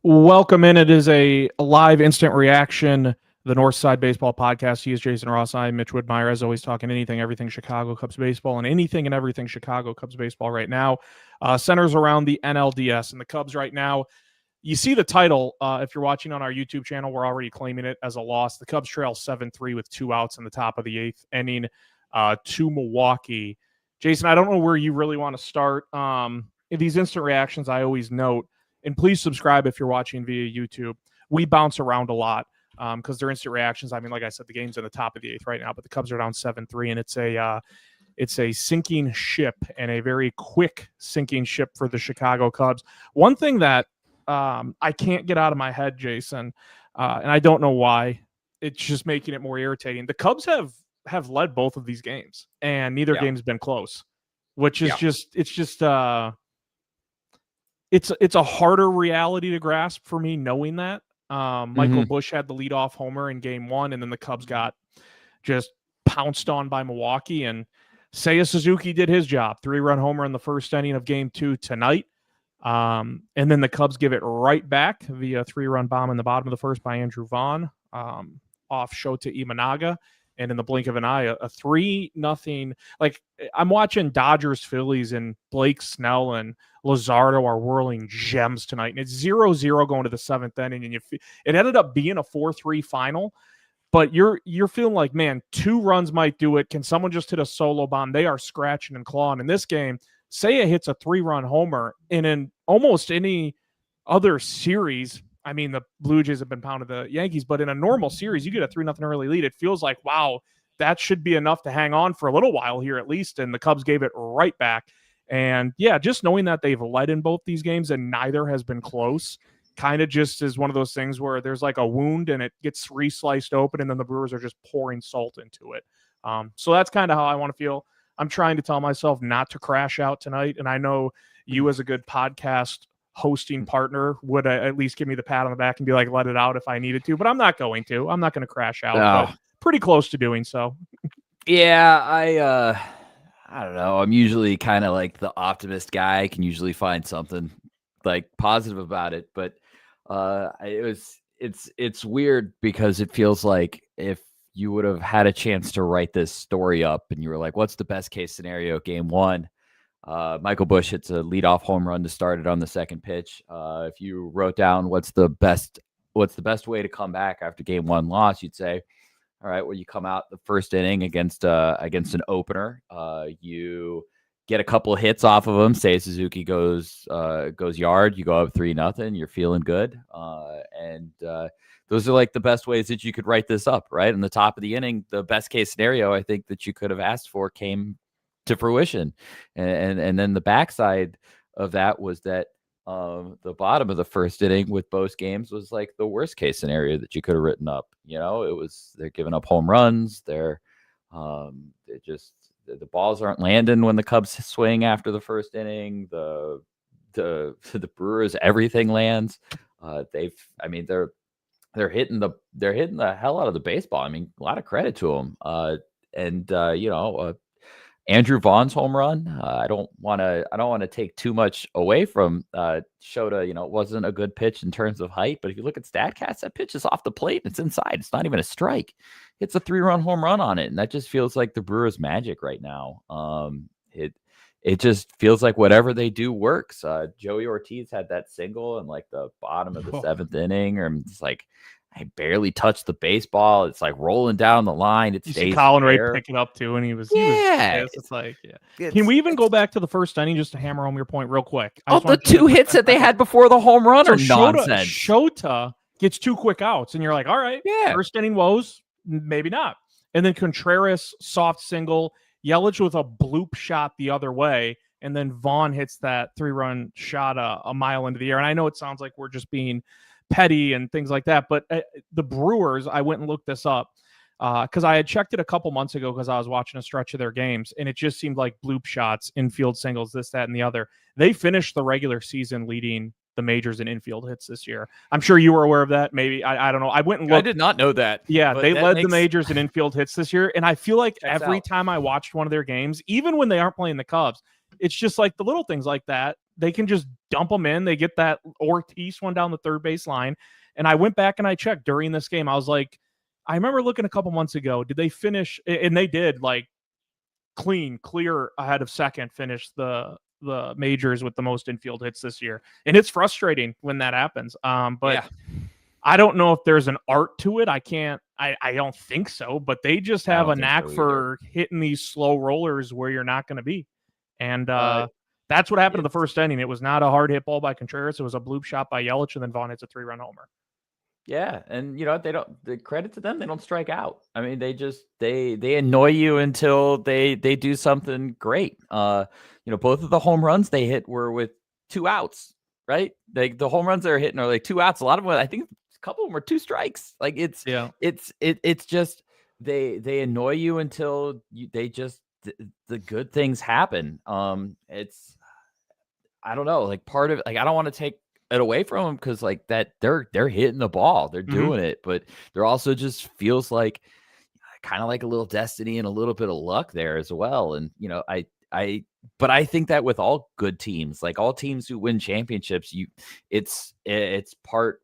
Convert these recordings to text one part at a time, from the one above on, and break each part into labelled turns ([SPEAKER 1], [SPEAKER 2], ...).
[SPEAKER 1] Welcome in. It is a live instant reaction. The Northside Baseball Podcast. He is Jason Ross. I'm Mitch Whitmire, as always, talking anything, everything Chicago Cubs baseball, and anything and everything Chicago Cubs baseball right now. Centers around the NLDS and the Cubs right now. You see the title. If you're watching on our YouTube channel, we're already claiming it as a loss. The Cubs trail 7-3 with 2 outs in the top of the 8th inning to Milwaukee. Jason, I don't know where you really want to start. In these instant reactions, I always note, and please subscribe if you're watching via YouTube. We bounce around a lot because they're instant reactions. I mean, like I said, the game's in the top of the 8th right now, but the Cubs are down 7-3, and it's a sinking ship, and a very quick sinking ship for the Chicago Cubs. One thing that I can't get out of my head, Jason, and I don't know why, it's just making it more irritating. The Cubs have led both of these games, and neither game's been close, which is it's a harder reality to grasp for me knowing that. Michael Busch had the leadoff homer in game 1, and then the Cubs got just pounced on by Milwaukee, and Seiya Suzuki did his job. 3-run homer in the first inning of game 2 tonight. And then the Cubs give it right back via 3-run bomb in the bottom of the first by Andrew Vaughn off Shota Imanaga. And in the blink of an eye, a 3-0. Like, I'm watching Dodgers, Phillies, and Blake Snell and Luzardo are whirling gems tonight. And it's 0-0 going to the 7th inning. And it ended up being a 4-3 final. But you're feeling like, man, 2 runs might do it. Can someone just hit a solo bomb? They are scratching and clawing. In this game, Seiya hits a 3-run homer. And in almost any other series, I mean, the Blue Jays have been pounding the Yankees, but in a normal series, you get a 3-0 early lead. It feels like, wow, that should be enough to hang on for a little while here at least. And the Cubs gave it right back. And yeah, just knowing that they've led in both these games and neither has been close kind of just is one of those things where there's like a wound and it gets re-sliced open, and then the Brewers are just pouring salt into it. So that's kind of how I want to feel. I'm trying to tell myself not to crash out tonight. And I know you, as a good podcast hosting partner, would at least give me the pat on the back and be like, let it out if I needed to, but I'm not going to. I'm not going to crash out, but pretty close to doing so.
[SPEAKER 2] Yeah, I don't know. I'm usually kind of like the optimist guy. I can usually find something like positive about it, but it's weird because it feels like if you would have had a chance to write this story up and you were like, what's the best case scenario game 1? Michael Busch hits a leadoff home run to start it on the second pitch. If you wrote down what's the best way to come back after game 1 loss, you'd say, all right, well, you come out the first inning against an opener. You get a couple of hits off of him. Say Suzuki goes yard. You go up 3-0. You're feeling good. And those are like the best ways that you could write this up, right? In the top of the inning, the best case scenario I think that you could have asked for came to fruition. And then the backside of that was that the bottom of the first inning with both games was like the worst case scenario that you could have written up. You know, they're giving up home runs. The balls aren't landing when the Cubs swing after the first inning. The Brewers, everything lands. They're hitting the hell out of the baseball. I mean, a lot of credit to them. Andrew Vaughn's home run. I don't want to take too much away from Shota. It wasn't a good pitch in terms of height, but if you look at StatCast, that pitch is off the plate and it's inside. It's not even a strike. It's a 3-run home run on it, and that just feels like the Brewers' magic right now. It just feels like whatever they do works. Joey Ortiz had that single in like the bottom of the 7th inning, or it's like, I barely touched the baseball. It's like rolling down the line. It stays
[SPEAKER 1] Colin Ray pick it up too, and he was it's like, Can we even go back to the first inning just to hammer home your point real quick?
[SPEAKER 2] The 2 hits that they had before the home run are nonsense.
[SPEAKER 1] Shota gets 2 quick outs, and you're like, all right, first inning woes, maybe not. And then Contreras soft single, Yelich with a bloop shot the other way, and then Vaughn hits that 3-run shot a mile into the air. And I know it sounds like we're just being petty and things like that, but the Brewers, I went and looked this up because I had checked it a couple months ago because I was watching a stretch of their games, and it just seemed like bloop shots, infield singles, this, that, and the other. They finished the regular season leading the majors in infield hits this year. I'm sure you were aware of that. Maybe I don't know. I went and looked.
[SPEAKER 2] I did not know that.
[SPEAKER 1] Yeah, they led the majors in infield hits this year, and I feel like every time I watched one of their games, even when they aren't playing the Cubs, it's just like the little things like that they can just dump them in. They get that Ortiz one down the third base line. And I went back and I checked during this game. I was like, I remember looking a couple months ago, did they finish? And they did, like, clear ahead of second, finish the majors with the most infield hits this year. And it's frustrating when that happens. But I don't know if there's an art to it. I don't think so, but they just have a knack for hitting these slow rollers where you're not going to be. And that's what happened in the first inning. It was not a hard hit ball by Contreras. It was a bloop shot by Yelich, and then Vaughn hits a 3-run homer.
[SPEAKER 2] Yeah, and the credit to them, they don't strike out. I mean, they annoy you until they do something great. Both of the home runs they hit were with 2 outs, right? Like the home runs they're hitting are like 2 outs. A lot of them, I think a couple of them were 2 strikes. Like it's just they annoy you until the good things happen. I don't know, like part of, like, I don't want to take it away from them, because like that they're hitting the ball, they're doing it, but there also just feels like kind of like a little destiny and a little bit of luck there as well. And but I think that with all good teams, like all teams who win championships, it's part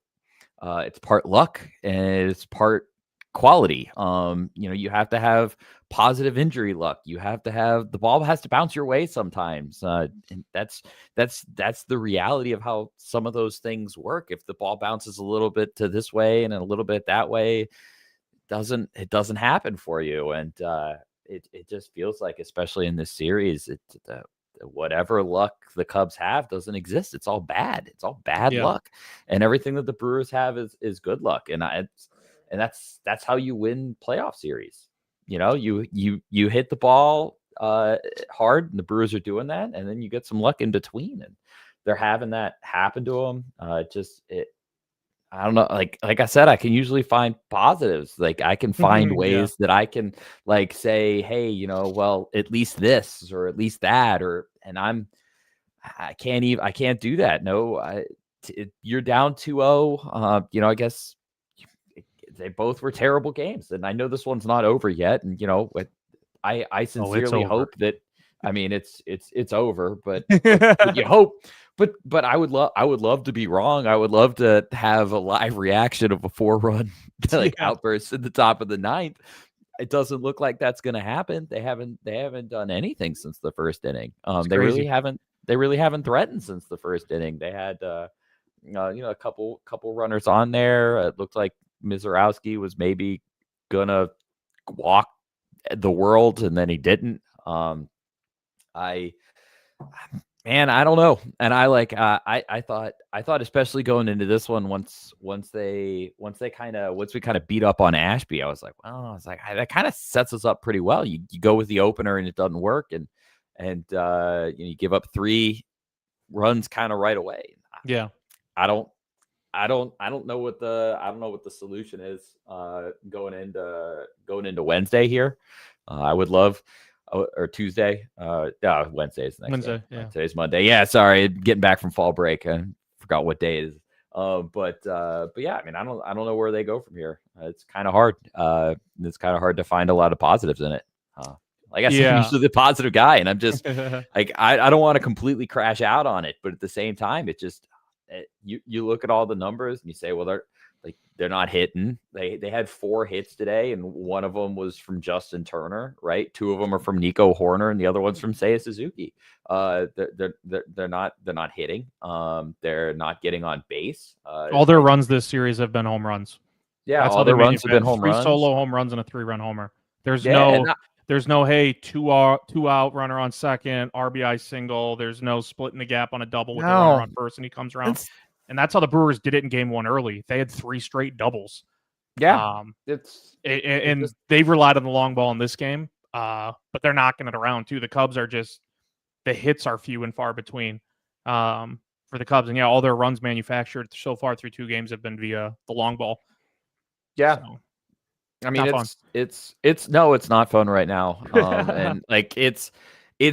[SPEAKER 2] luck and it's part quality. You have to have positive injury luck. You have to have, the ball has to bounce your way sometimes. And that's the reality of how some of those things work. If the ball bounces a little bit to this way and a little bit that way, it doesn't happen for you. And it just feels like, especially in this series, whatever luck the Cubs have doesn't exist. It's all bad. It's all bad luck. And everything that the Brewers have is good luck. And that's how you win playoff series. You hit the ball hard, and the Brewers are doing that, and then you get some luck in between, and they're having that happen to them. I don't know. Like I said, I can usually find positives. Like I can find ways that I can like say, hey, well, at least this or at least that, I can't do that. No, you're down 2-0. I guess they both were terrible games, and I know this one's not over yet. And I sincerely hope that. I mean, it's over, but you hope. But I would love to be wrong. I would love to have a live reaction of a 4-run outburst in the top of the 9th. It doesn't look like that's going to happen. They haven't done anything since the first inning. They really haven't threatened since the first inning. They had a couple runners on there. It looked like Mizorowski was maybe gonna walk the world, and then he didn't. I don't know. And I thought especially going into this one, once we kind of beat up on Ashby, I was like, that kind of sets us up pretty well. You go with the opener and it doesn't work, and you give up 3 runs kind of right away.
[SPEAKER 1] Yeah.
[SPEAKER 2] I don't know what the solution is going into Wednesday here. I would love, or Tuesday. Wednesday is next
[SPEAKER 1] Wednesday.
[SPEAKER 2] day.
[SPEAKER 1] Yeah.
[SPEAKER 2] Today's Monday. Yeah, sorry, getting back from fall break. I forgot what day it is. But yeah, I mean, I don't know where they go from here. It's kind of hard. It's kind of hard to find a lot of positives in it. Like I said, I'm usually the positive guy, and I'm just like I don't want to completely crash out on it, but at the same time, it just. You look at all the numbers and you say, well, they're not hitting. They had 4 hits today, and one of them was from Justin Turner, right? 2 of them are from Nico Horner, and the other one's from Seiya Suzuki. They're not hitting. They're not getting on base.
[SPEAKER 1] All their runs this series have been home runs.
[SPEAKER 2] Yeah, all their runs have been home runs.
[SPEAKER 1] 3 solo home runs and a 3-run homer. There's no hey, two out runner on second, RBI single. There's no splitting the gap on a double with the runner on first, and he comes around. And that's how the Brewers did it in game 1 early. They had 3 straight doubles.
[SPEAKER 2] Yeah,
[SPEAKER 1] they relied on the long ball in this game, but they're knocking it around too. The Cubs are just, the hits are few and far between for the Cubs, and all their runs manufactured so far through 2 games have been via the long ball.
[SPEAKER 2] Yeah. So, I mean, it's not fun right now. And like, it's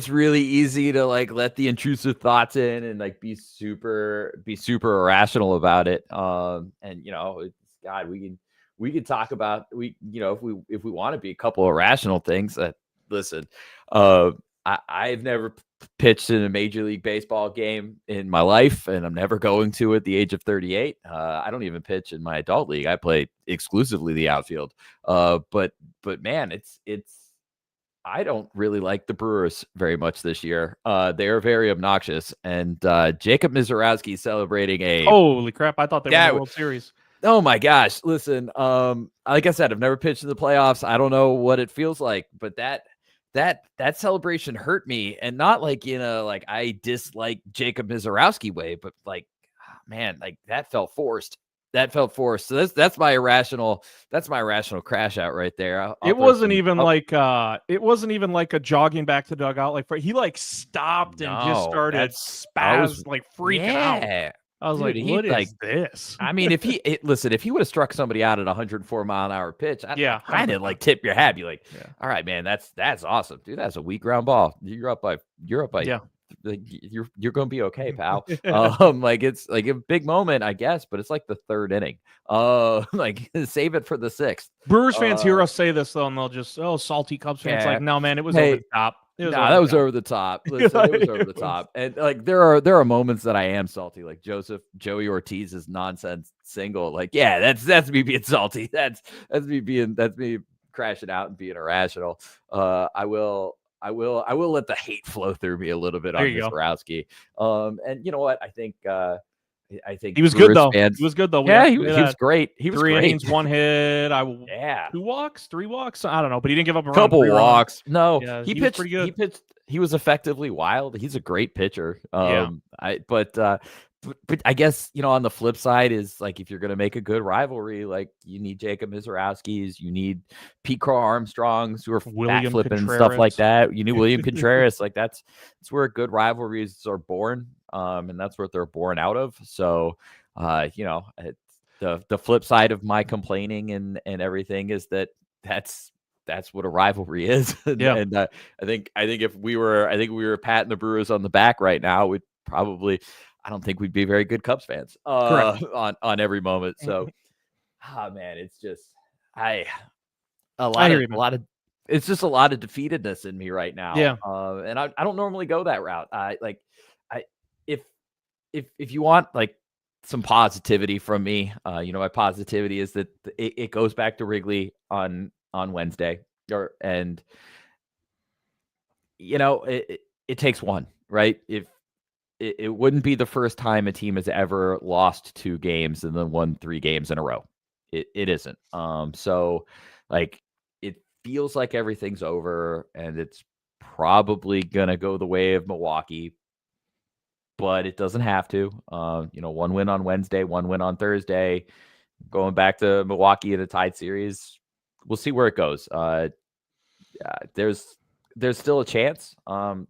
[SPEAKER 2] really easy to like let the intrusive thoughts in and like be super irrational about it. And God, we can talk about if we want to be a couple of rational things. Listen, I've never pitched in a Major League Baseball game in my life, and I'm never going to at the age of 38. I don't even pitch in my adult league. I play exclusively the outfield. But man, it's I don't really like the Brewers very much this year. They are very obnoxious, and Jacob Mizorowski celebrating a
[SPEAKER 1] holy crap! I thought they won the World Series.
[SPEAKER 2] Oh my gosh! Listen, like I said, I've never pitched in the playoffs. I don't know what it feels like, but that celebration hurt me, and not like in a like I dislike Jacob Mizorowski way, but like, man, like that felt forced. That felt forced. So that's my irrational crash out right there.
[SPEAKER 1] It wasn't even like a jogging back to the dugout. Like he like stopped and just started like freaking out. I was like, what is this?
[SPEAKER 2] I mean, if he would have struck somebody out at 104-mile-an-hour pitch, I'd kind of like tip your hat, be like, all right, man, that's awesome, dude. That's a weak ground ball. You're up by you're going to be okay, pal. Like it's like a big moment, I guess, but it's like the third inning. Like save it for the sixth.
[SPEAKER 1] Brewers fans hear us say this though, and they'll just salty Cubs fans like, no, man, it was over the top.
[SPEAKER 2] That was over the top. Listen, it was over the top. And like there are moments that I am salty, like Joey Ortiz's nonsense single. Like, yeah, that's me being salty. That's me crashing out and being irrational. I will let the hate flow through me a little bit on Mizorowski. And you know what? I think
[SPEAKER 1] he was good though. He was good though.
[SPEAKER 2] Yeah, he was great. He was
[SPEAKER 1] 3
[SPEAKER 2] great.
[SPEAKER 1] innings, 1 hit. 2 walks, 3 walks. I don't know, but he didn't give up a
[SPEAKER 2] couple walks.
[SPEAKER 1] Runs.
[SPEAKER 2] No,
[SPEAKER 1] yeah,
[SPEAKER 2] he pitched pretty good. He was effectively wild. He's a great pitcher. But I guess, on the flip side is like, if you're going to make a good rivalry, like you need Jacob Mizorowski's, you need Pete Crow Armstrongs who are fat flipping and stuff like that. You need William Contreras. Like that's where good rivalries are born. And that's what they're born out of. So, the flip side of my complaining and everything is that's what a rivalry is. And I think if we were patting the Brewers on the back right now, we'd probably, I don't think we'd be very good Cubs fans on every moment. So, man, it's just it's just a lot of defeatedness in me right now.
[SPEAKER 1] Yeah.
[SPEAKER 2] And I don't normally go that route. If you want like some positivity from me, my positivity is that it goes back to Wrigley on Wednesday, and it takes one, right? If it wouldn't be the first time a team has ever lost 2 games and then won 3 games in a row. It isn't. So like it feels like everything's over and it's probably gonna go the way of Milwaukee, but it doesn't have to. 1 win on Wednesday, 1 win on Thursday, going back to Milwaukee in a tied series. We'll see where it goes. There's still a chance.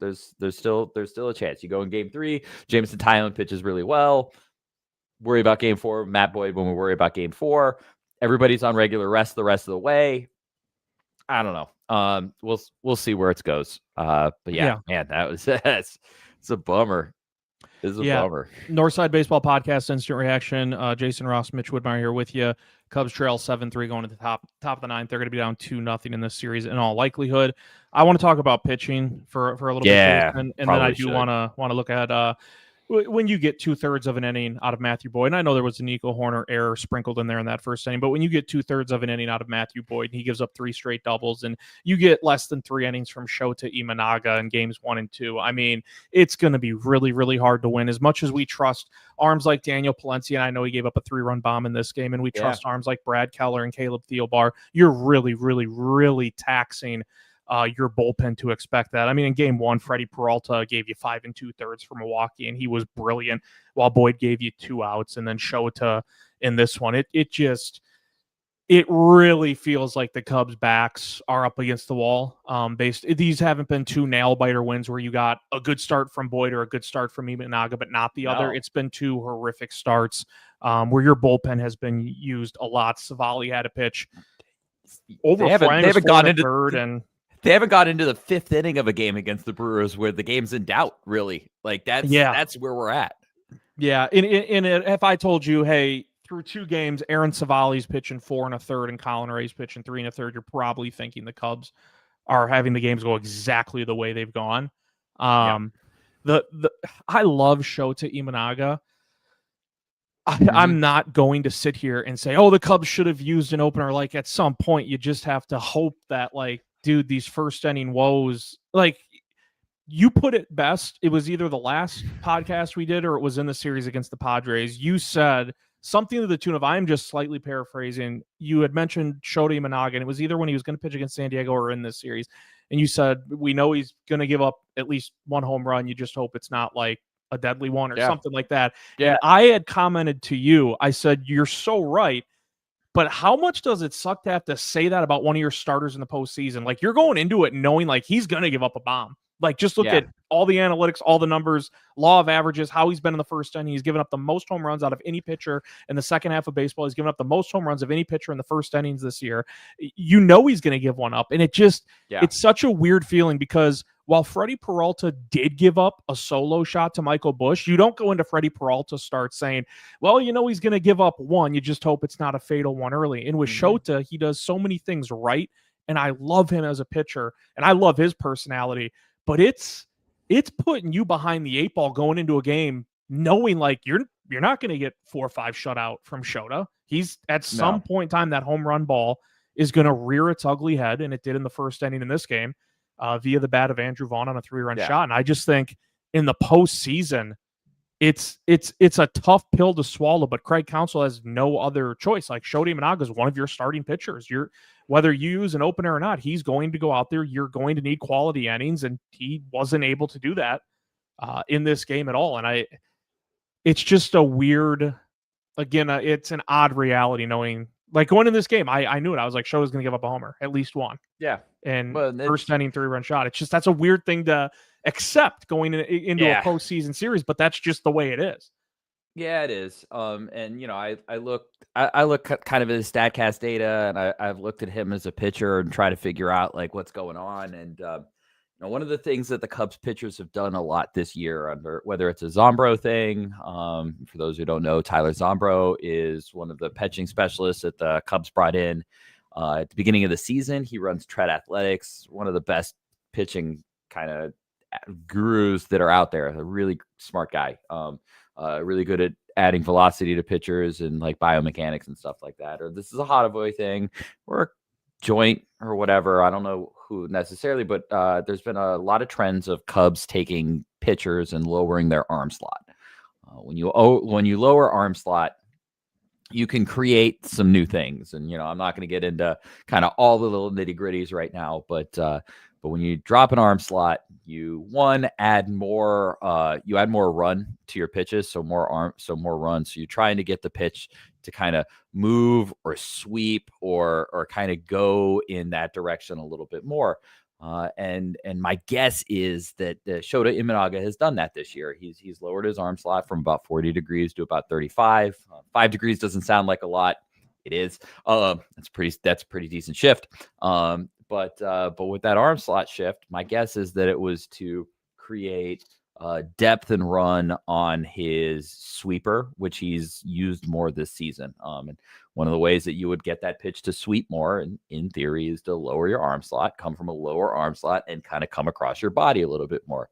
[SPEAKER 2] There's still a chance. You go in game 3, Jameson Tynan pitches really well. Worry about game 4, Matt Boyd when we worry about game 4. Everybody's on regular rest the rest of the way. I don't know. We'll see where it goes. But man, it's a bummer. It's a bummer.
[SPEAKER 1] Northside Baseball Podcast, Instant Reaction. Jason Ross, Mitch Woodmeyer here with you. Cubs trail 7-3 going to the top of the 9th. They're going to be down 2-0 in this series in all likelihood. I want to talk about pitching for a little bit, and then I do want to look at when you get 2/3 of an inning out of Matthew Boyd. And I know there was a Nico Horner error sprinkled in there in that first inning, but when you get 2/3 of an inning out of Matthew Boyd and he gives up 3 straight doubles, and you get less than 3 innings from Shota Imanaga in games 1 and 2, I mean, it's going to be really, really hard to win. As much as we trust arms like Daniel Palencia, and I know he gave up a 3-run bomb in this game, and we trust arms like Brad Keller and Caleb Thielbar, you're really, really, really taxing your bullpen to expect that. I mean, in game 1, Freddie Peralta gave you 5 2/3 for Milwaukee, and he was brilliant, while Boyd gave you 2 outs, and then Shota in this one. It really feels like the Cubs' backs are up against the wall. These haven't been 2 nail-biter wins where you got a good start from Boyd or a good start from Imanaga, but not the other. It's been 2 horrific starts where your bullpen has been used a lot. Savali had a pitch over. They haven't got into third, and
[SPEAKER 2] they haven't got into the 5th inning of a game against the Brewers where the game's in doubt, really. Like that's where we're at.
[SPEAKER 1] Yeah. If I told you, hey, through 2 games, Aaron Savali's pitching 4 1/3 and Colin Ray's pitching 3 1/3, you're probably thinking the Cubs are having the games go exactly the way they've gone.
[SPEAKER 2] Yeah.
[SPEAKER 1] I love Shota Imanaga.
[SPEAKER 2] Mm-hmm.
[SPEAKER 1] I'm not going to sit here and say, oh, the Cubs should have used an opener. Like, at some point, you just have to hope that, like, dude, these first inning woes, like, you put it best. It was either the last podcast we did or it was in the series against the Padres. You said something to the tune of, I'm just slightly paraphrasing. You had mentioned Shota Imanaga, and it was either when he was going to pitch against San Diego or in this series. And you said, we know he's going to give up at least one home run. You just hope it's not like a deadly one or something like that.
[SPEAKER 2] Yeah.
[SPEAKER 1] And I had commented to you, I said, you're so right. But how much does it suck to have to say that about one of your starters in the postseason? Like, you're going into it knowing like he's going to give up a bomb. Like, just look at all the analytics, all the numbers, law of averages, how he's been in the first inning. He's given up the most home runs out of any pitcher in the second half of baseball. He's given up the most home runs of any pitcher in the first innings this year. You know he's going to give one up. And it's such a weird feeling because while Freddie Peralta did give up a solo shot to Michael Busch, you don't go into Freddie Peralta start saying, well, you know he's going to give up one. You just hope it's not a fatal one early. And with Shota, he does so many things right. And I love him as a pitcher. And I love his personality. But it's putting you behind the eight ball going into a game, knowing like you're not going to get 4 or 5 shutout from Shota. He's at some point in time, that home run ball is going to rear its ugly head, and it did in the first inning in this game via the bat of Andrew Vaughn on a 3-run shot. And I just think in the postseason, it's a tough pill to swallow. But Craig Counsell has no other choice. Like, Shota Imanaga is one of your starting pitchers. Whether you use an opener or not, he's going to go out there. You're going to need quality innings, and he wasn't able to do that in this game at all. And it's just a weird, again, it's an odd reality knowing, like, going in this game, I knew it. I was like, Shota's going to give up a homer, at least one.
[SPEAKER 2] Yeah.
[SPEAKER 1] And first inning 3-run shot. It's just, that's a weird thing to accept going into a postseason series, but that's just the way it is.
[SPEAKER 2] Yeah, it is. And I look kind of at his StatCast data, and I've looked at him as a pitcher and try to figure out like what's going on. And one of the things that the Cubs pitchers have done a lot this year, under whether it's a Zombro thing. For those who don't know, Tyler Zombro is one of the pitching specialists that the Cubs brought in at the beginning of the season. He runs Tread Athletics, one of the best pitching kind of gurus that are out there. A really smart guy. Really good at adding velocity to pitchers and like biomechanics and stuff like that. Or this is a Hotovoy thing or a joint or whatever. I don't know who necessarily, but there's been a lot of trends of Cubs taking pitchers and lowering their arm slot. When you lower arm slot, you can create some new things. And, I'm not going to get into kind of all the little nitty gritties right now, but when you drop an arm slot, you add more run to your pitches, so more run. So you're trying to get the pitch to kind of move or sweep or kind of go in that direction a little bit more. And my guess is that Shota Imanaga has done that this year. He's lowered his arm slot from about 40 degrees to about 35. 5 degrees doesn't sound like a lot. It is. That's a pretty decent shift. But with that arm slot shift, my guess is that it was to create depth and run on his sweeper, which he's used more this season. And one of the ways that you would get that pitch to sweep more, in theory, is to lower your arm slot, come from a lower arm slot, and kind of come across your body a little bit more.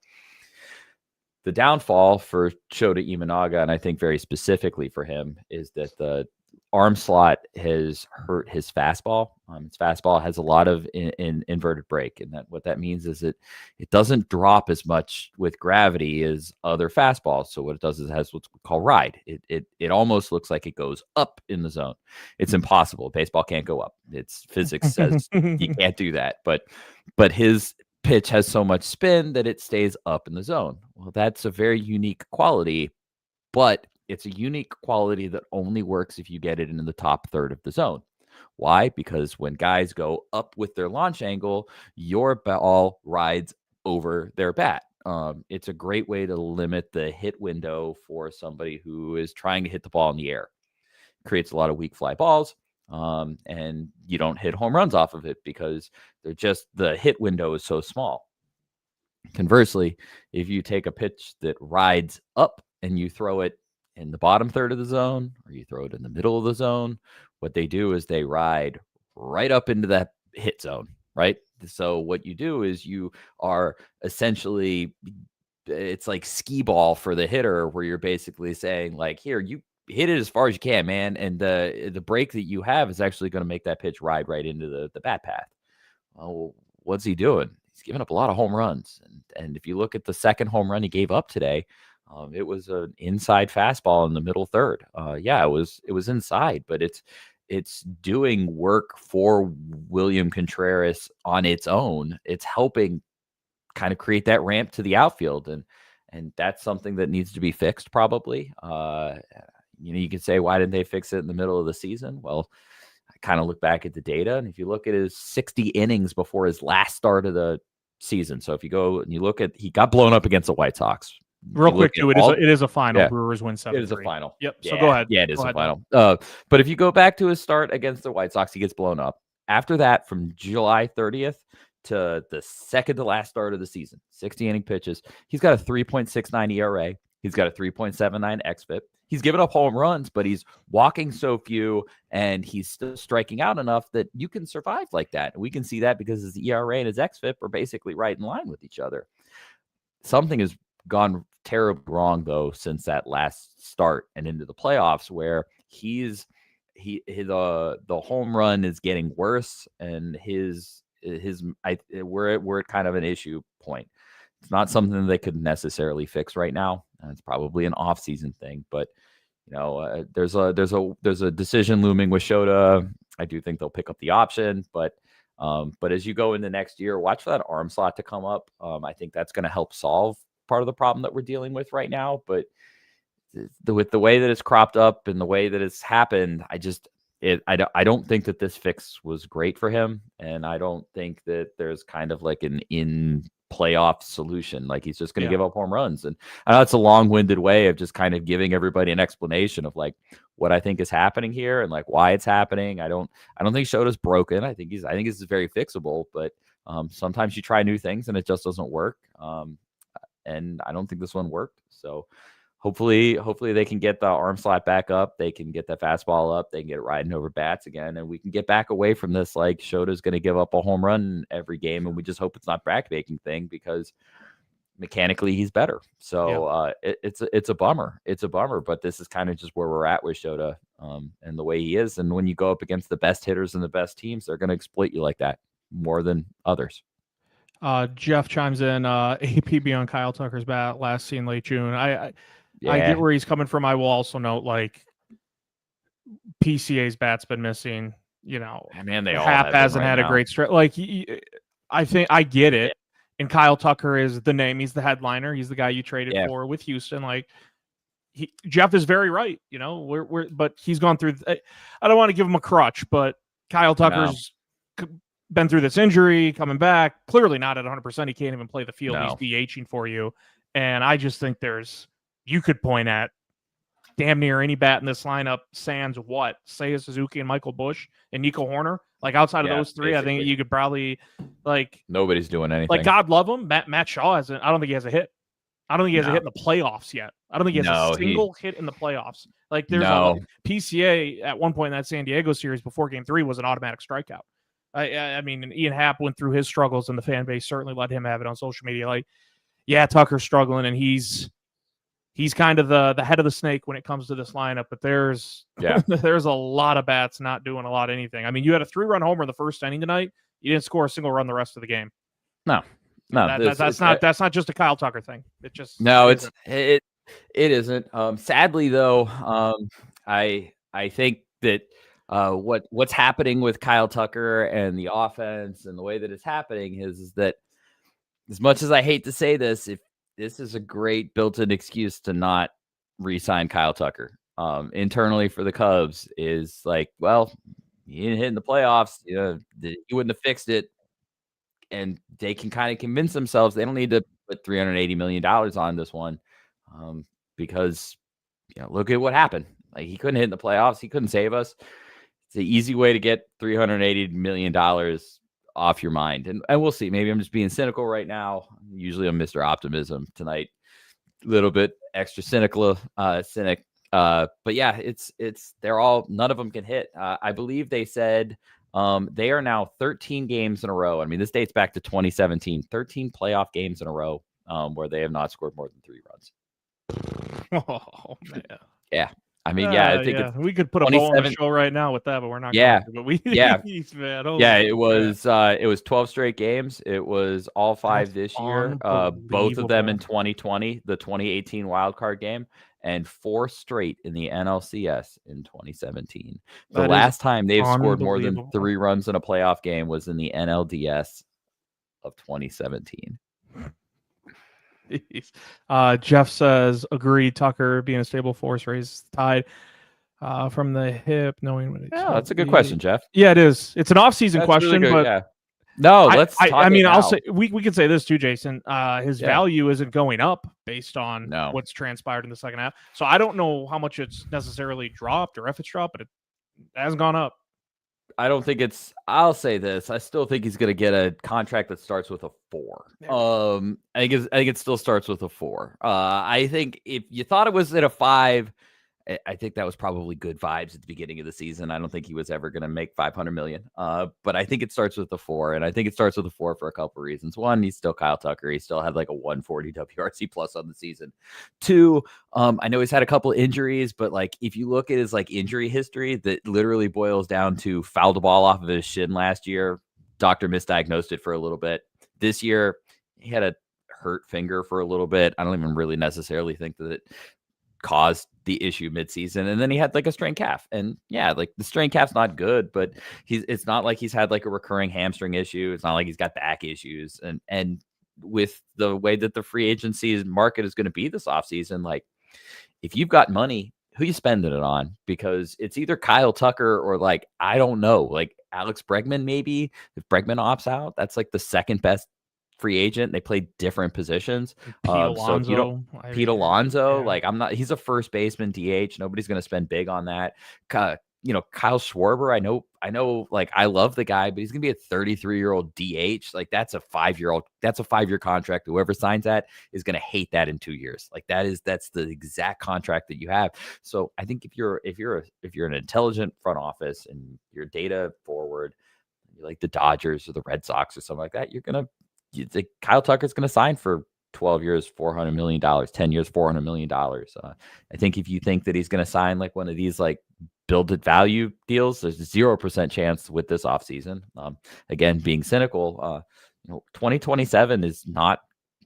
[SPEAKER 2] The downfall for Shota Imanaga, and I think very specifically for him, is that the arm slot has hurt his fastball. His fastball has a lot of inverted break, and what that means is it doesn't drop as much with gravity as other fastballs. So what it does is it has what's called ride. It almost looks like it goes up in the zone. It's impossible. Baseball can't go up. It's physics says you can't do that. But his pitch has so much spin that it stays up in the zone. Well, that's a very unique quality, but it's a unique quality that only works if you get it into the top third of the zone. Why? Because when guys go up with their launch angle, your ball rides over their bat. It's a great way to limit the hit window for somebody who is trying to hit the ball in the air. It creates a lot of weak fly balls, and you don't hit home runs off of it because the hit window is so small. Conversely, if you take a pitch that rides up and you throw it in the bottom third of the zone, or you throw it in the middle of the zone, what they do is they ride right up into that hit zone, right? So what you do is you are essentially, it's like skee ball for the hitter, where you're basically saying like, here, you hit it as far as you can, man, and the break that you have is actually going to make that pitch ride right into the bat path. Well, what's he doing? He's giving up a lot of home runs, and if you look at the second home run he gave up today, it was an inside fastball in the middle third. Yeah, it was inside, but it's doing work for William Contreras on its own. It's helping kind of create that ramp to the outfield, and that's something that needs to be fixed probably. You can say, why didn't they fix it in the middle of the season? Well, I kind of look back at the data, and if you look at his 60 innings before his last start of the season, so if you go and you look at, he got blown up against the White Sox.
[SPEAKER 1] Real quick, too, it is a final. Yeah. Brewers win 7-3.
[SPEAKER 2] It is a final.
[SPEAKER 1] Yep.
[SPEAKER 2] Yeah.
[SPEAKER 1] So go ahead.
[SPEAKER 2] Yeah, it is a final. But if you go back to his start against the White Sox, he gets blown up. After that, from July 30th to the second to last start of the season, 60 inning pitches, he's got a 3.69 ERA. He's got a 3.79 xFIP. He's given up home runs, but he's walking so few, and he's still striking out enough that you can survive like that. And we can see that because his ERA and his xFIP are basically right in line with each other. Something has gone terribly wrong, though, since that last start and into the playoffs, where the home run is getting worse, and we're at kind of an issue point. It's not something they could necessarily fix right now. It's probably an off-season thing, but there's a decision looming with Shota. I do think they'll pick up the option, but as you go into next year, watch for that arm slot to come up. I think that's going to help solve part of the problem that we're dealing with right now. But with the way that it's cropped up and the way that it's happened, I don't think that this fix was great for him, and I don't think that there's kind of like an in playoff solution. Like, he's just going to give up home runs. And I know it's a long-winded way of just kind of giving everybody an explanation of like what I think is happening here and like why it's happening. I don't think Shota's broken. I think this is very fixable, but sometimes you try new things and it just doesn't work. And I don't think this one worked. So hopefully they can get the arm slot back up. They can get that fastball up. They can get it riding over bats again, and we can get back away from this. Like, Shota's going to give up a home run every game, and we just hope it's not back-breaking thing, because mechanically he's better. So it's a bummer. It's a bummer, but this is kind of just where we're at with Shota and the way he is. And when you go up against the best hitters and the best teams, they're going to exploit you like that more than others.
[SPEAKER 1] Jeff chimes in, APB on Kyle Tucker's bat last seen late June. I get where he's coming from. I will also note, like, PCA's bat's been missing.
[SPEAKER 2] Man, they all
[SPEAKER 1] Hap hasn't had a great stretch. Like, I think I get it. And Kyle Tucker is the name. He's the headliner. He's the guy you traded for with Houston. Like, Jeff is very right. But he's gone through. I don't want to give him a crutch, but Kyle Tucker's been through this injury, coming back, clearly not at 100%. He can't even play the field. No. He's DHing for you. And I just think you could point at damn near any bat in this lineup, sans Seiya Suzuki and Michael Busch and Nico Horner. Like, outside of those three, basically, I think you could probably, like, nobody's doing anything. Like, God love him. Matt Shaw hasn't. I don't think he has a hit. I don't think he has a hit in the playoffs yet. I don't think he has a single hit in the playoffs. Like, there's PCA at one point in that San Diego series before Game 3 was an automatic strikeout. I mean, Ian Happ went through his struggles, and the fan base certainly let him have it on social media. Like, Tucker's struggling, and he's kind of the head of the snake when it comes to this lineup. But there's a lot of bats not doing a lot of anything. I mean, you had a 3-run homer in the first inning tonight. You didn't score a single run the rest of the game. No, that's not just a Kyle Tucker thing. It just it isn't. Sadly, though, I think that what's happening with Kyle Tucker and the offense and the way that it's happening is that, as much as I hate to say this, if this is a great built-in excuse to not re-sign Kyle Tucker internally for the Cubs, is like, well, he didn't hit in the playoffs. You wouldn't have fixed it. And they can kind of convince themselves they don't need to put $380 million on this one because, look at what happened. Like, he couldn't hit in the playoffs. He couldn't save us. It's an easy way to get $380 million off your mind. And we'll see. Maybe I'm just being cynical right now. Usually I'm Mr. Optimism tonight. A little bit extra cynic. But yeah, it's none of them can hit. I believe they said
[SPEAKER 2] They are now 13 games in a row. I mean, this dates back to 2017. 13 playoff games in a row where they have not scored more than 3 runs.
[SPEAKER 1] Oh man.
[SPEAKER 2] Yeah. I mean, I think it's
[SPEAKER 1] we could put a bow on the show right now with that, but we're not going to. But we man,
[SPEAKER 2] it was 12 straight games. It was all 5 this year. Both of them in 2020, the 2018 wild card game, and 4 straight in the NLCS in 2017. The last time they've scored more than 3 runs in a playoff game was in the NLDS of 2017.
[SPEAKER 1] Jeff says, agree. Tucker being a stable force raises the tide from the hip, knowing what it's.
[SPEAKER 2] Yeah, that's a good question, Jeff.
[SPEAKER 1] Yeah, it is. It's an off-season question,
[SPEAKER 2] really
[SPEAKER 1] but
[SPEAKER 2] yeah. No, let's.
[SPEAKER 1] I mean, I'll say we can say this too, Jason. His value isn't going up based on what's transpired in the second half. So I don't know how much it's necessarily dropped or if it's dropped, but it hasn't gone up.
[SPEAKER 2] I don't think it's. I'll say this. I still think he's going to get a contract that starts with a 4. I think it still starts with a 4. I think if you thought it was at a 5, I think that was probably good vibes at the beginning of the season. I don't think he was ever going to make $500 million. But I think it starts with a 4, and I think it starts with a 4 for a couple of reasons. One, he's still Kyle Tucker. He still had like a 140 WRC plus on the season. 2, I know he's had a couple of injuries, but like if you look at his like injury history, that literally boils down to fouled the ball off of his shin last year. Doctor misdiagnosed it for a little bit. This year, he had a hurt finger for a little bit. I don't even really necessarily think that it caused the issue midseason, and then he had like a strained calf, and like the strained calf's not good, but it's not like he's had like a recurring hamstring issue. It's not like he's got back issues, and with the way that the free agency market is going to be this offseason, like if you've got money, who you spending it on? Because it's either Kyle Tucker or like I don't know, like Alex Bregman. Maybe if Bregman opts out, that's like the second best free agent. They play different positions. Pete Alonso, like he's a first baseman DH. Nobody's going to spend big on that. Kyle Schwarber, I know like I love the guy, but he's going to be a 33-year-old DH. Like that's a 5-year contract. Whoever signs that is going to hate that in 2 years. Like that's the exact contract that you have. So I think if you're an intelligent front office and you're data forward, you're like the Dodgers or the Red Sox or something like that, Kyle Tucker's going to sign for 12 years, $400 million, 10 years, $400 million. I think if you think that he's going to sign like one of these like build it value deals, there's a 0% chance with this offseason. Again, being cynical, 2027 is not,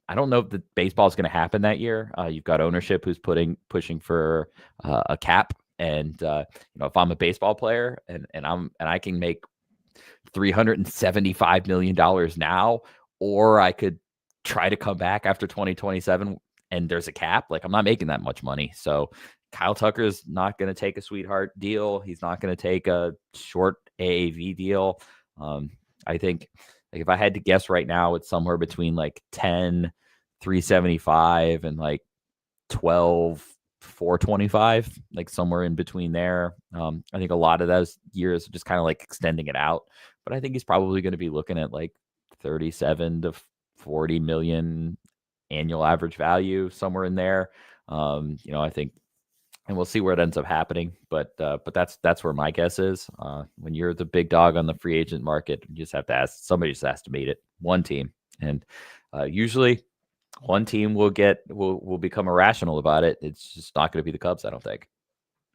[SPEAKER 2] I don't know if the baseball is going to happen that year. You've got ownership who's pushing for a cap. And, if I'm a baseball player and I can make $375 million now, or I could try to come back after 2027 and there's a cap. Like I'm not making that much money. So Kyle Tucker's not going to take a sweetheart deal. He's not going to take a short AAV deal. I think like if I had to guess right now, it's somewhere between like 10, 375 and like 12, 425, like somewhere in between there. I think a lot of those years are just kind of like extending it out, but I think he's probably going to be looking at like 37 to 40 million annual average value, somewhere in there. I think, and we'll see where it ends up happening. But that's where my guess is. When you're the big dog on the free agent market, you just have to somebody just has to meet it. One team, and usually one team will become irrational about it. It's just not going to be the Cubs, I don't think.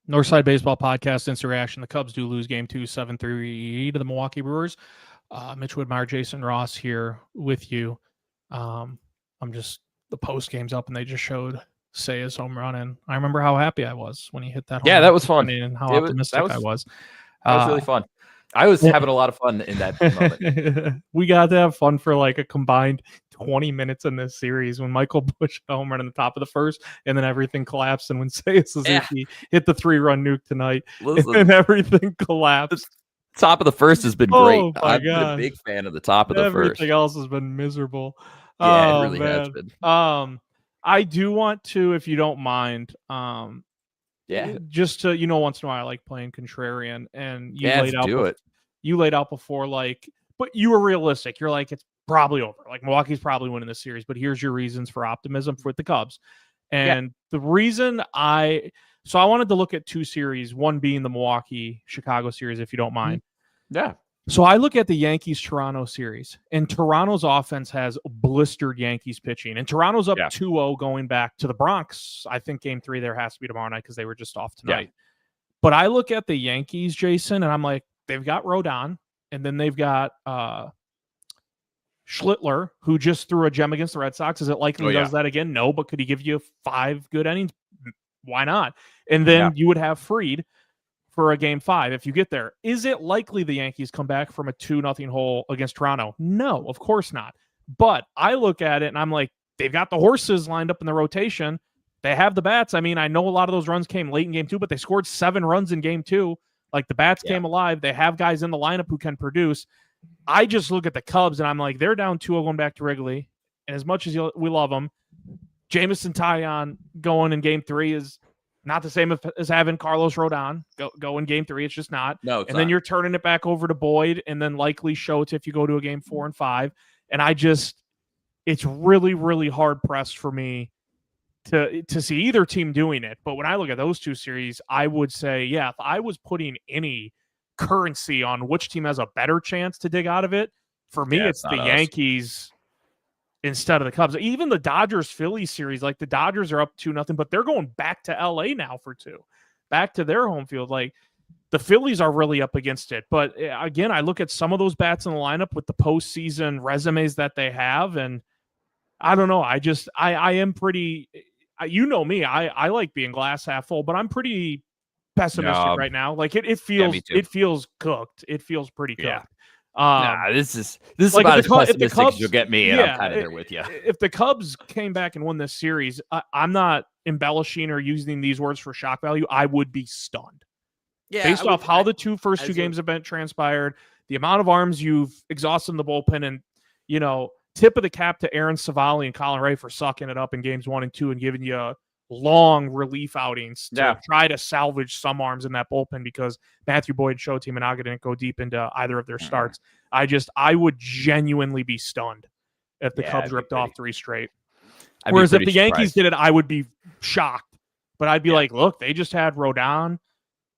[SPEAKER 1] Northside Baseball Podcast, instant reaction. The Cubs do lose game 2, 7-3 to the Milwaukee Brewers. Mitch Woodmeyer, Jason Ross here with you. I'm just the post game's up and they just showed Seiya's home run, and I remember how happy I was when he hit that home run.
[SPEAKER 2] That was fun,
[SPEAKER 1] and how optimistic I was.
[SPEAKER 2] That was really fun. I was having a lot of fun in that moment.
[SPEAKER 1] We got to have fun for like a combined 20 minutes in this series when Michael Busch home run in the top of the first, and then everything collapsed. And when Seiya Suzuki hit the 3-run nuke tonight, and everything collapsed.
[SPEAKER 2] Top of the first has been great. I've been a big fan of the top of the first.
[SPEAKER 1] Everything else has been miserable.
[SPEAKER 2] Yeah, it really has been.
[SPEAKER 1] I do want to, if you don't mind, just to, once in a while I like playing contrarian, and you laid out before, like, but you were realistic. You're like, it's probably over. Like Milwaukee's probably winning this series, but here's your reasons for optimism for the Cubs. And the reason I wanted to look at 2 series, one being the Milwaukee-Chicago series, if you don't mind.
[SPEAKER 2] Yeah.
[SPEAKER 1] So I look at the Yankees-Toronto series, and Toronto's offense has blistered Yankees pitching. And Toronto's up 2-0 going back to the Bronx. I think game 3 there has to be tomorrow night because they were just off tonight. But I look at the Yankees, Jason, and I'm like, they've got Rodon, and then they've got Schlittler, who just threw a gem against the Red Sox. Is it likely he does that again? No, but could he give you 5 good innings? Why not? And then you would have Fried for a game 5 if you get there. Is it likely the Yankees come back from a 2-0 hole against Toronto? No, of course not. But I look at it and I'm like, they've got the horses lined up in the rotation. They have the bats. I mean, I know a lot of those runs came late in game 2, but they scored 7 runs in game 2. Like the bats came alive. They have guys in the lineup who can produce. I just look at the Cubs and I'm like, they're down 2-0 going back to Wrigley. And as much as we love them, Jameson Taillon going in game 3 is not the same as having Carlos Rodon go in game 3. It's just not.
[SPEAKER 2] No, it's
[SPEAKER 1] and
[SPEAKER 2] not.
[SPEAKER 1] Then you're turning it back over to Boyd and then likely Schultz if you go to a game 4 and 5. And it's really, really hard pressed for me to see either team doing it. But when I look at those 2 series, I would say, if I was putting any currency on which team has a better chance to dig out of it, for me, it's the Yankees instead of the Cubs. Even the Dodgers-Phillies series, like the Dodgers are up 2-0, but they're going back to LA now for 2, back to their home field. Like the Phillies are really up against it. But again, I look at some of those bats in the lineup with the postseason resumes that they have, and I don't know. I am pretty, you know me, I like being glass half full, but I'm pretty pessimistic right now. Like it feels cooked. It feels pretty cooked.
[SPEAKER 2] This is like about as pessimistic as you'll get me, and I'm kind of there with you.
[SPEAKER 1] If the Cubs came back and won this series, I'm not embellishing or using these words for shock value. I would be stunned. Based off how the first two games have been transpired, the amount of arms you've exhausted in the bullpen, and tip of the cap to Aaron Savali and Colin Ray for sucking it up in games 1 and 2 and giving you long relief outings to try to salvage some arms in that bullpen, because Matthew Boyd, Shohei Imanaga didn't go deep into either of their starts. I would genuinely be stunned if the Cubs ripped off 3 straight. Whereas if the Yankees did it, I would be shocked. But I'd be like, look, they just had Rodon,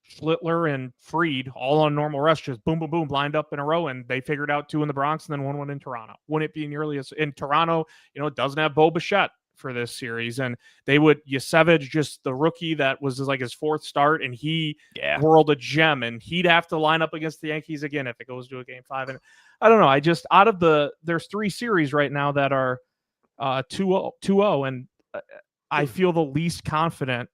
[SPEAKER 1] Schlittler, and Fried all on normal rest, just boom, boom, boom, lined up in a row, and they figured out 2 in the Bronx and then 1 in Toronto. Wouldn't it be nearly as in Toronto? It doesn't have Bo Bichette for this series, and they would Yasevich, just the rookie that was like his 4th start, and he whirled a gem, and he'd have to line up against the Yankees again if it goes to a game 5. And I don't know. I just there's 3 series right now that are 2-0, and I feel the least confident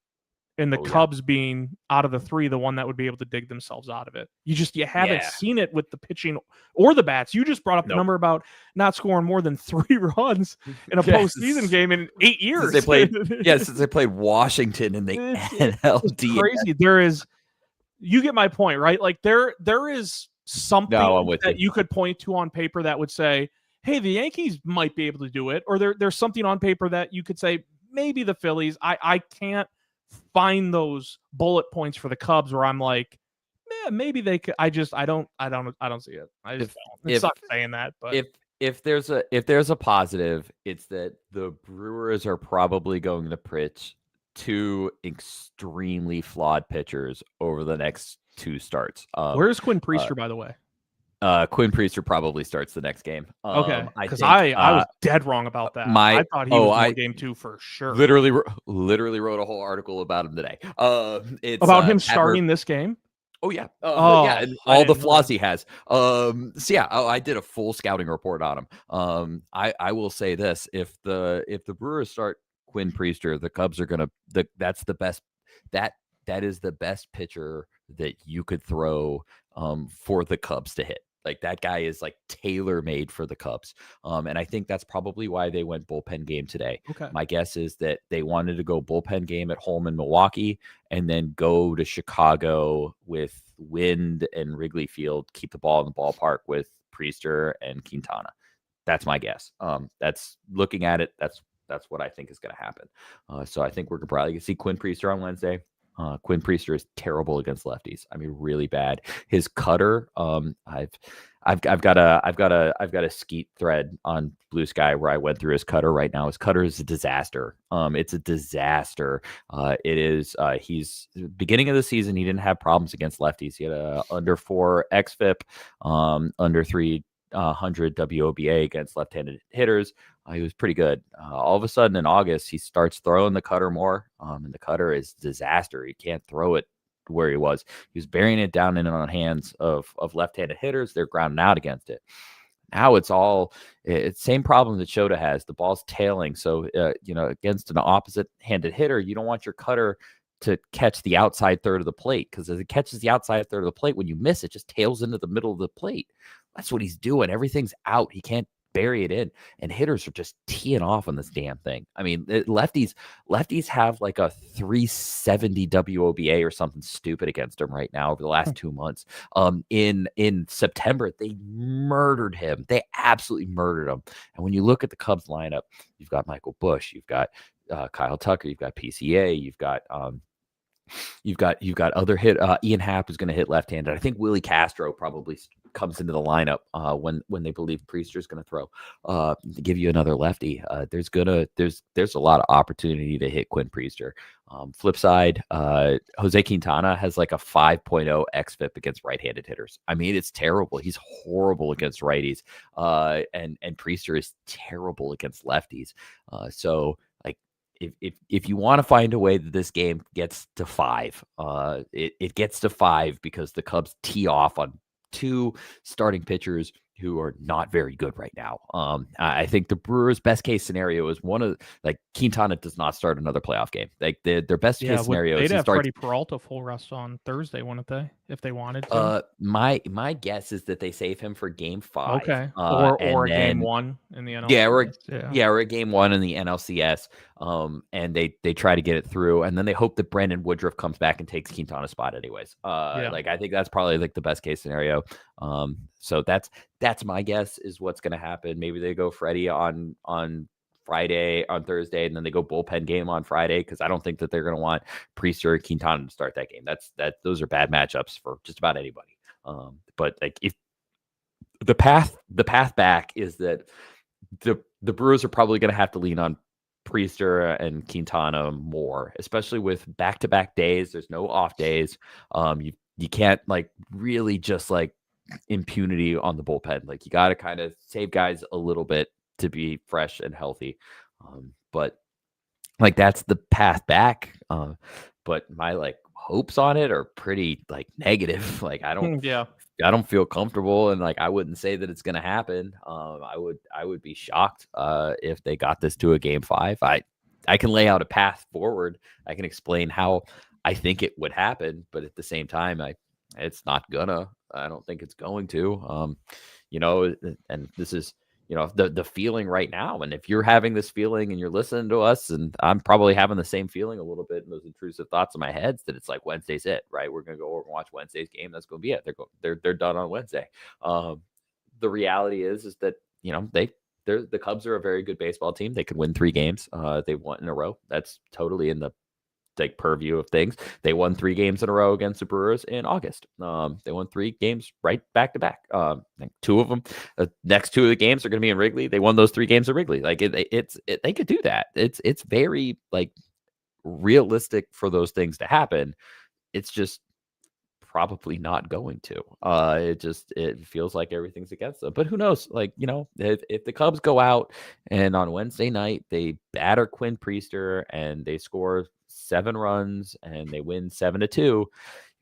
[SPEAKER 1] in the Cubs being out of the 3, the one that would be able to dig themselves out of it. You haven't seen it with the pitching or the bats. You just brought up the number about not scoring more than 3 runs in a postseason game in 8 years.
[SPEAKER 2] Since they played Washington in the NLDS.
[SPEAKER 1] Crazy. You get my point, right? Like there is something that you could point to on paper that would say, hey, the Yankees might be able to do it. Or there's something on paper that you could say, maybe the Phillies. I can't find those bullet points for the Cubs where I'm like, maybe they could. I don't see it. I just don't. It sucks saying that, but
[SPEAKER 2] if there's a positive, it's that the Brewers are probably going to pitch 2 extremely flawed pitchers over the next 2 starts.
[SPEAKER 1] Where's Quinn Priester, by the way?
[SPEAKER 2] Quinn Priester probably starts the next game.
[SPEAKER 1] Okay, because I was dead wrong about that. I thought he was game 2 for sure.
[SPEAKER 2] Literally wrote a whole article about him today. It's
[SPEAKER 1] about him starting this game.
[SPEAKER 2] Oh yeah, and all the flaws he has. I did a full scouting report on him. I will say this: if the Brewers start Quinn Priester, the Cubs are gonna. That's the best. That is the best pitcher that you could throw for the Cubs to hit. Like that guy is like tailor-made for the Cubs. And I think that's probably why they went bullpen game today.
[SPEAKER 1] Okay.
[SPEAKER 2] My guess is that they wanted to go bullpen game at home in Milwaukee and then go to Chicago with Wind and Wrigley Field, keep the ball in the ballpark with Priester and Quintana. That's my guess. That's looking at it. That's what I think is going to happen. So I think we're probably going to see Quinn Priester on Wednesday. Quinn Priester is terrible against lefties. I mean, really bad. His cutter, I've got a Skeet thread on Blue Sky where I went through his cutter right now. His cutter is a disaster. It's a disaster. It is. He's beginning of the season. He didn't have problems against lefties. He had a under 4 xFIP, under 300 WOBA against left-handed hitters. He was pretty good. All of a sudden in August, he starts throwing the cutter more, and the cutter is disaster. He can't throw it where he was. He was burying it down in on hands of left-handed hitters. They're grounding out against it. Now it's same problem that Shota has. The ball's tailing. So, against an opposite-handed hitter, you don't want your cutter to catch the outside third of the plate, because as it catches the outside third of the plate, when you miss, it just tails into the middle of the plate. That's what he's doing. Everything's out. He can't bury it in, and hitters are just teeing off on this damn thing. I mean, lefties have like a 370 WOBA or something stupid against him right now over the last 2 months. In September, they murdered him. They absolutely murdered him. And when you look at the Cubs lineup, you've got Michael Busch, you've got Kyle Tucker, you've got PCA, you've got other hit. Ian Happ is going to hit left-handed. I think Willie Castro probably comes into the lineup when they believe Priester is going to throw to give you another lefty. There's a lot of opportunity to hit Quinn Priester. Flip side, Jose Quintana has like a 5.0 xFIP against right-handed hitters. I mean, it's terrible. He's horrible against righties, and Priester is terrible against lefties. So if you want to find a way that this game gets to 5, it gets to 5 because the Cubs tee off on 2 starting pitchers who are not very good right now. I think the Brewers' best case scenario is Quintana does not start another playoff game. Like their best case scenario is
[SPEAKER 1] they'd have Freddie Peralta full rest on Thursday, wouldn't they? If they wanted to.
[SPEAKER 2] My guess is that they save him for Game 5.
[SPEAKER 1] Okay, or Game 1 in the NLCS.
[SPEAKER 2] Or a Game 1 in the NLCS. And they try to get it through, and then they hope that Brandon Woodruff comes back and takes Quintana's spot anyways. I think that's probably like the best case scenario. So that's my guess is what's going to happen. Maybe they go Freddie on Thursday, and then they go bullpen game on Friday, because I don't think that they're going to want Priester or Quintana to start that game. Those are bad matchups for just about anybody. But like, if the path back is that the Brewers are probably going to have to lean on Priester and Quintana more, especially with back-to-back days. There's no off days. You can't like really just like impunity on the bullpen. Like, you got to kind of save guys a little bit to be fresh and healthy. But like, that's the path back. But my like hopes on it are pretty like negative. Like, I don't feel comfortable, and like I wouldn't say that it's going to happen. I would be shocked if they got this to a Game 5. I can lay out a path forward. I can explain how I think it would happen, but at the same time, it's not gonna. I don't think it's going to. And this is the feeling right now. And if you're having this feeling and you're listening to us, and I'm probably having the same feeling a little bit in those intrusive thoughts in my head, that it's like Wednesday's it, right? We're going to go over and watch Wednesday's game. That's going to be it. They're done on Wednesday. The reality is that, the Cubs are a very good baseball team. They could win 3 games. They've won in a row. That's totally in the like purview of things. They won 3 games in a row against the Brewers in August. They won 3 games right back to back. I think 2 of them, next 2 of the games are going to be in Wrigley. They won those 3 games at Wrigley. Like they could do that. It's very like realistic for those things to happen. It's just probably not going to. It feels like everything's against them. But who knows? Like, if the Cubs go out and on Wednesday night they batter Quinn Priester and they score 7 runs and they win 7-2,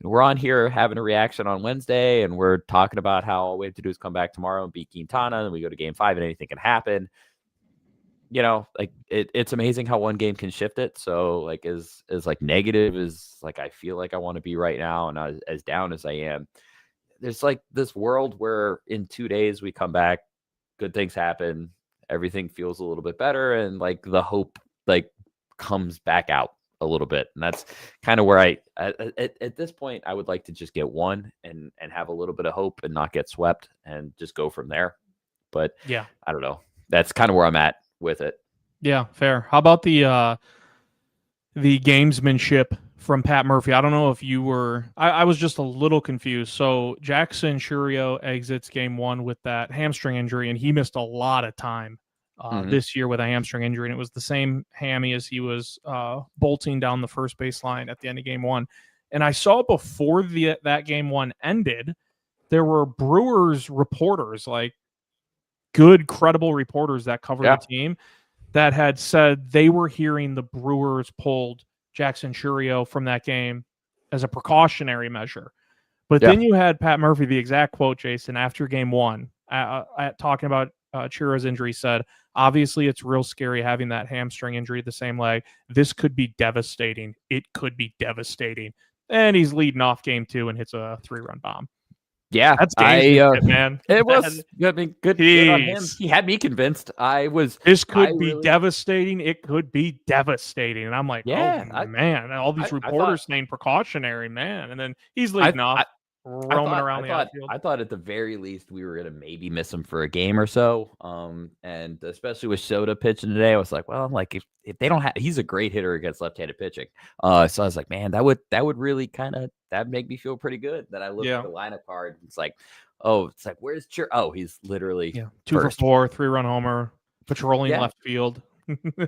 [SPEAKER 2] we're on here having a reaction on Wednesday, and we're talking about how all we have to do is come back tomorrow and beat Quintana, and we go to Game 5 and anything can happen. Like it's amazing how one game can shift it. So like as like negative as like I feel like I want to be right now, and as down as I am, there's like this world where in 2 days we come back, good things happen, everything feels a little bit better, and like the hope like comes back out a little bit. And that's kind of where at this point I would like to just get one and have a little bit of hope and not get swept and just go from there. But yeah, I don't know. That's kind of where I'm at with it.
[SPEAKER 1] Yeah, fair. How about the gamesmanship from Pat Murphy. I don't know if you were. I was just a little confused. So Jackson Churio exits game one with that hamstring injury, and he missed a lot of time this year with a hamstring injury, and it was the same hammy as he was bolting down the first baseline at the end of game one. And I saw before that game one ended, there were Brewers reporters, like good, credible reporters that cover the team, that had said they were hearing the Brewers pulled Jackson Churio from that game as a precautionary measure. But then you had Pat Murphy, the exact quote, Jason, after game one, talking about Churio's injury, said, obviously it's real scary having that hamstring injury the same leg. This could be devastating. It could be devastating. And he's leading off game two and hits a 3-run bomb.
[SPEAKER 2] Yeah,
[SPEAKER 1] that's dangerous, man.
[SPEAKER 2] It was. I mean, good on him. He had me convinced.
[SPEAKER 1] This could be devastating. It could be devastating. And I'm like, man, all these reporters saying precautionary, man. And then he's leading off, roaming around the outfield.
[SPEAKER 2] I thought at the very least we were gonna maybe miss him for a game or so. And especially with Soda pitching today, I was like, well, like if they don't have, he's a great hitter against left-handed pitching. So I was like, man, that would really that'd make me feel pretty good. Then I looked at the lineup card. It's like, where's Chur? Oh, he's literally
[SPEAKER 1] 2 for 4, 3-run homer, patrolling left field.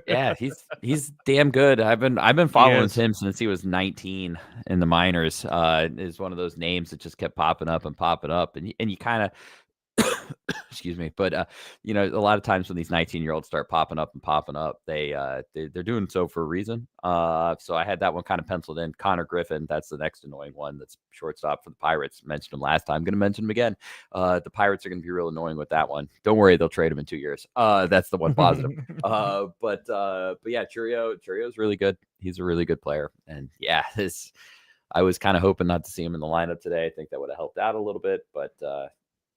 [SPEAKER 2] Yeah, he's damn good. I've been following him since he was 19 in the minors. Is one of those names that just kept popping up, and you kind of excuse me, but a lot of times when these 19-year-olds start popping up, they're doing so for a reason. So I had that one kind of penciled in. Connor Griffin, that's the next annoying one. That's shortstop for the Pirates. Mentioned him last time. I'm going to mention him again. The Pirates are going to be real annoying with that one. Don't worry, they'll trade him in 2 years. That's the one positive. But yeah, Churio's really good. He's a really good player, and yeah, I was kind of hoping not to see him in the lineup today. I think that would have helped out a little bit, but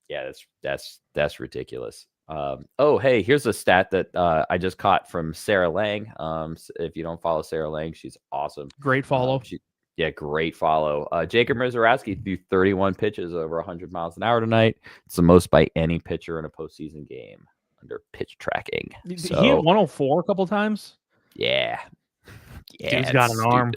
[SPEAKER 2] yeah, that's ridiculous. Oh, hey, here's a stat that I just caught from Sarah Lang. If you don't follow Sarah Lang, she's awesome.
[SPEAKER 1] Great follow.
[SPEAKER 2] Great follow. Jacob Mrazorowski threw 31 pitches over 100 miles an hour tonight. It's the most by any pitcher in a postseason game under pitch tracking.
[SPEAKER 1] So, he hit 104 a couple times.
[SPEAKER 2] Yeah.
[SPEAKER 1] He's got an arm.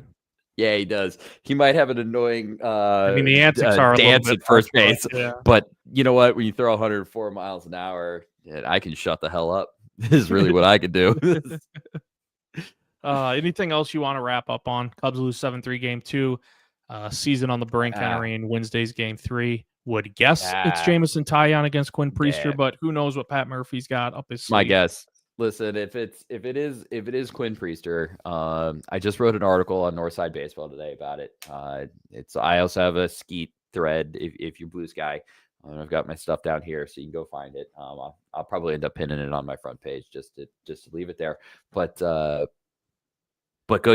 [SPEAKER 2] Yeah, he does. He might have an annoying
[SPEAKER 1] the antics are
[SPEAKER 2] dance at first base, but you know what? When you throw 104 miles an hour, I can shut the hell up. This is really what I can do.
[SPEAKER 1] Anything else you want to wrap up on? Cubs lose 7-3 game 2. Season on the brink entering Wednesday's game 3. Would guess it's Jameson Taillon against Quinn Priester, but who knows what Pat Murphy's got up his sleeve.
[SPEAKER 2] My guess. Listen, if it is Quinn Priester, I just wrote an article on Northside Baseball today about it. I also have a Skeet thread if you're Blue Sky. I've got my stuff down here, so you can go find it. I'll probably end up pinning it on my front page just to leave it there. But go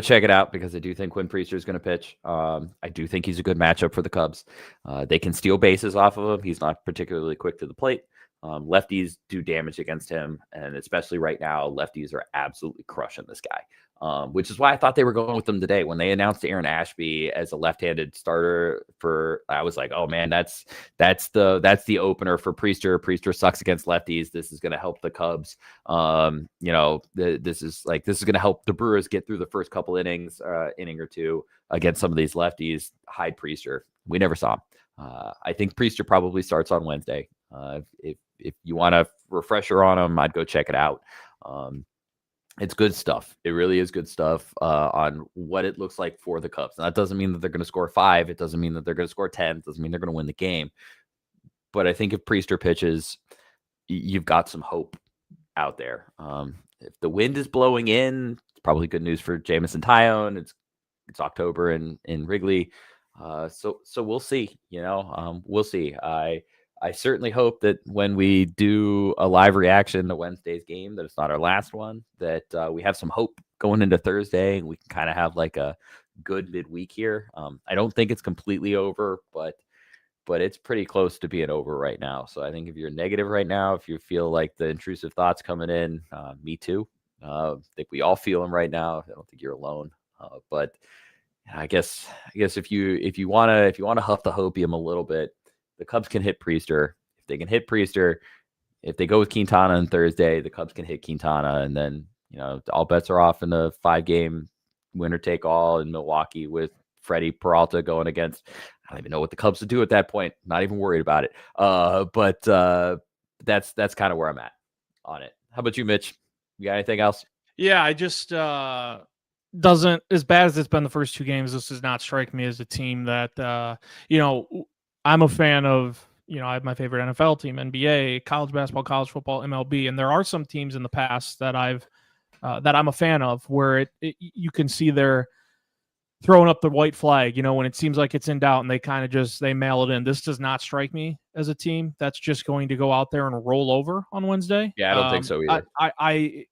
[SPEAKER 2] check it out because I do think Quinn Priester is going to pitch. I do think he's a good matchup for the Cubs. They can steal bases off of him. He's not particularly quick to the plate. Lefties do damage against him, and especially right now, lefties are absolutely crushing this guy, which is why I thought they were going with him today. When they announced Aaron Ashby as a left-handed starter I was like, oh man, that's the opener for Priester. Priester sucks against lefties. This is going to help the Cubs. This is going to help the Brewers get through the first couple innings, inning or two against some of these lefties. Hide Priester. We never saw him. I think Priester probably starts on Wednesday. If you want a refresher on him, I'd go check it out. It's good stuff. It really is good stuff on what it looks like for the Cubs. And that doesn't mean that they're going to score 5. It doesn't mean that they're going to score 10. It doesn't mean they're going to win the game. But I think if Priester pitches, you've got some hope out there. If the wind is blowing in, it's probably good news for Jameson Taillon. It's October in Wrigley. So we'll see. We'll see. I certainly hope that when we do a live reaction to Wednesday's game, that it's not our last one, that we have some hope going into Thursday and we can kind of have like a good midweek here. I don't think it's completely over, but it's pretty close to being over right now. So I think if you're negative right now, if you feel like the intrusive thoughts coming in, me too. I think we all feel them right now. I don't think you're alone. But I guess if you want to huff the hopium a little bit, the Cubs can hit Priester. If they can hit Priester, if they go with Quintana on Thursday, the Cubs can hit Quintana, and then all bets are off in the 5-game winner take all in Milwaukee with Freddie Peralta going against. I don't even know what the Cubs would do at that point. Not even worried about it. But that's kind of where I'm at on it. How about you, Mitch? You got anything else?
[SPEAKER 1] Yeah, I just doesn't, as bad as it's been the first two games, this does not strike me as a team that I'm a fan of. I have my favorite NFL team, NBA, college basketball, college football, MLB, and there are some teams in the past that I'm a fan of where you can see they're throwing up the white flag, when it seems like it's in doubt and they kind of they mail it in. This does not strike me as a team that's just going to go out there and roll over on Wednesday.
[SPEAKER 2] Yeah, I don't think so either.
[SPEAKER 1] I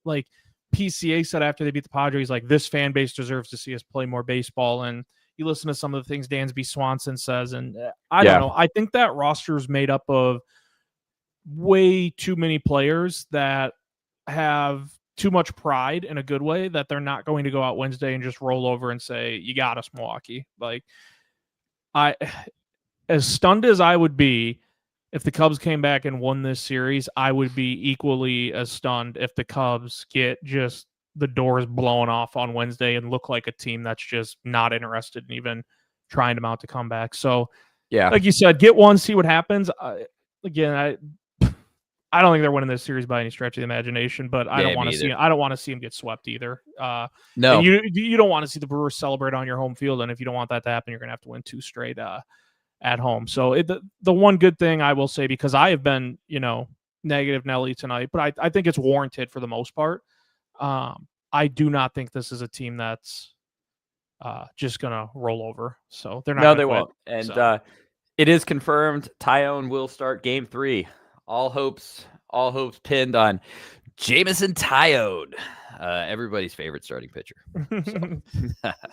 [SPEAKER 1] like PCA said after they beat the Padres, like, this fan base deserves to see us play more baseball. And you listen to some of the things Dansby Swanson says, and I don't know. I think that roster is made up of way too many players that have too much pride in a good way that they're not going to go out Wednesday and just roll over and say, you got us, Milwaukee. Like, as stunned as I would be if the Cubs came back and won this series, I would be equally as stunned if the Cubs get just the doors blown off on Wednesday and look like a team that's just not interested in even trying to mount a comeback. So, yeah, like you said, get one, see what happens. Again, I don't think they're winning this series by any stretch of the imagination, but I don't want to see. I don't want to see them get swept either.
[SPEAKER 2] No,
[SPEAKER 1] you don't want to see the Brewers celebrate on your home field, and if you don't want that to happen, you're going to have to win 2 straight at home. So the one good thing I will say, because I have been negative Nelly tonight, but I think it's warranted for the most part. I do not think this is a team that's just going to roll over. So they're not.
[SPEAKER 2] No, they won't. And it is confirmed. Tyone will start Game 3. All hopes pinned on Jameson Tyone, everybody's favorite starting pitcher.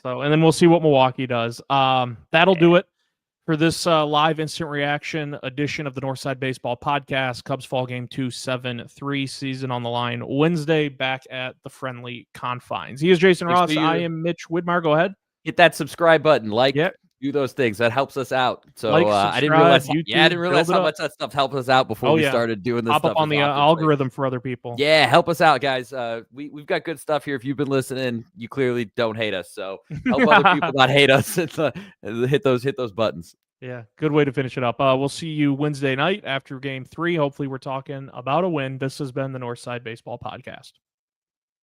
[SPEAKER 1] So, and then we'll see what Milwaukee does. That'll do it for this live instant reaction edition of the Northside Baseball Podcast. Cubs fall game 2, 7-3, season on the line Wednesday, back at the friendly confines. He is Jason Ross. I am Mitch Widmar. Go ahead.
[SPEAKER 2] Hit that subscribe button. Do those things. That helps us out. So I didn't realize. YouTube, I didn't realize how much that stuff helped us out before we started doing this.
[SPEAKER 1] Pop
[SPEAKER 2] stuff
[SPEAKER 1] up on the algorithm for other people.
[SPEAKER 2] Yeah, help us out, guys. We've got good stuff here. If you've been listening, you clearly don't hate us. So help other people not hate us. Hit those buttons.
[SPEAKER 1] Yeah, good way to finish it up. We'll see you Wednesday night after Game 3. Hopefully, we're talking about a win. This has been the Northside Baseball Podcast.